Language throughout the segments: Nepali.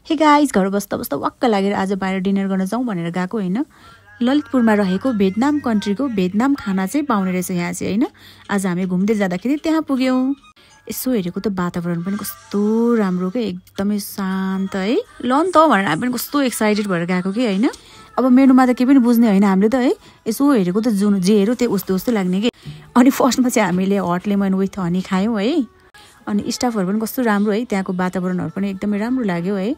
हे गाइस, घर बस्दा बस्दा वाक्क लागेर आज बाहिर डिनर गर्न जाउँ भनेर गएको होइन। ललितपुरमा रहेको भियतनाम कन्ट्रीको भियतनाम खाना चाहिँ पाउने रहेछ यहाँ चाहिँ होइन। आज हामी घुम्दै जाँदाखेरि त्यहाँ पुग्यौँ। यसो हेरेको त वातावरण पनि कस्तो राम्रो के, एकदमै शान्त है। लन त भनेर हामी पनि कस्तो एक्साइटेड भएर गएको कि होइन। अब मेनुमा त केही पनि बुझ्ने होइन हामीले त है। यसो हेरेको त जुन जे हेऱ्यो त्यो उस्तो उस्तो लाग्ने कि। अनि फर्स्टमा चाहिँ हामीले हट लेमन विथ हनी खायौँ है। अनि स्टाफहरू पनि कस्तो राम्रो है, त्यहाँको वातावरणहरू पनि एकदमै राम्रो लाग्यो है।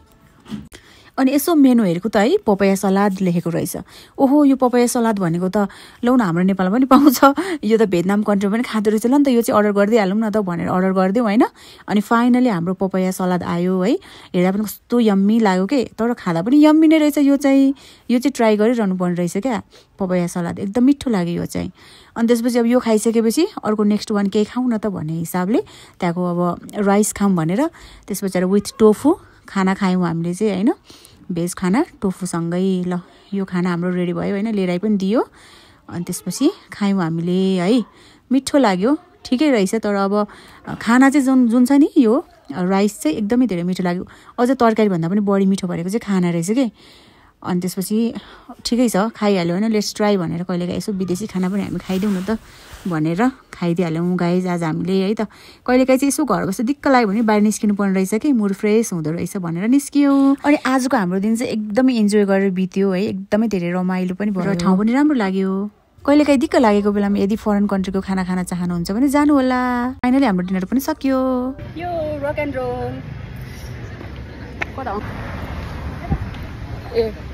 अनि यसो मेनु हेरेको त है, पपाया सलाद लेखेको रहेछ। ओहो, यो पपाया सलाद भनेको त लौ न हाम्रो नेपालमा पनि पाउँछ, यो त भियतनाम कन्ट्रीमा पनि खाँदो रहेछ ल नि त, यो चाहिँ अर्डर गर्दै हालौँ न त भनेर अर्डर गरिदिउँ होइन। अनि फाइनली हाम्रो पपाया सलाद आयो है। हेर्दा पनि कस्तो यम्मी लाग्यो के, तर खाँदा पनि यम्मी नै रहेछ। यो चाहिँ ट्राई गरिरहनु पर्ने रहेछ क्या, पपाया सलाद एकदम मिठो लाग्यो यो चाहिँ। अनि त्यसपछि अब यो खाइसकेपछि अर्को नेक्स्ट वान केही खाउँ न त भन्ने हिसाबले त्यहाँको अब राइस खाऊँ भनेर त्यसपछि विथ टोफू खाना खायौँ हामीले चाहिँ होइन। भेज खाना टोफूसँगै। ल यो खाना हाम्रो रेडी भयो होइन, लिएर पनि दियो। अनि त्यसपछि खायौँ हामीले है। मिठो लाग्यो, ठिकै रहेछ। तर अब खाना चाहिँ जुन छ नि, यो राइस चाहिँ एकदमै धेरै मिठो लाग्यो। अझ तरकारी भन्दा पनि बढी मिठो भरेको चाहिँ खाना रहेछ कि। अनि त्यसपछि ठिकै छ, खाइहाल्यो होइन। लेट्स ट्राई भनेर कहिलेकाहीँ यसो विदेशी खाना पनि हामी खाइदिउँ न त भनेर खाइदिइहाल्यौँ गाइज आज हामीले है त। कहिलेकाहीँ चाहिँ यसो घर बस्दा दिक्क लाग्यो भने बाहिर निस्किनु पर्ने रहेछ कि, मुड फ्रेस हुँदो रहेछ भनेर निस्कियौँ। अनि आजको हाम्रो दिन चाहिँ एकदमै इन्जोय गरेर बित्यो है। एकदमै धेरै रमाइलो पनि भयो, ठाउँ पनि राम्रो लाग्यो। कहिलेकाहीँ दिक्क लागेको बेलामा यदि फरेन कन्ट्रीको खाना खान चाहनुहुन्छ भने जानु होला। फाइनली हाम्रो डिनर पनि सक्यो। यो रक एन्ड रोल ए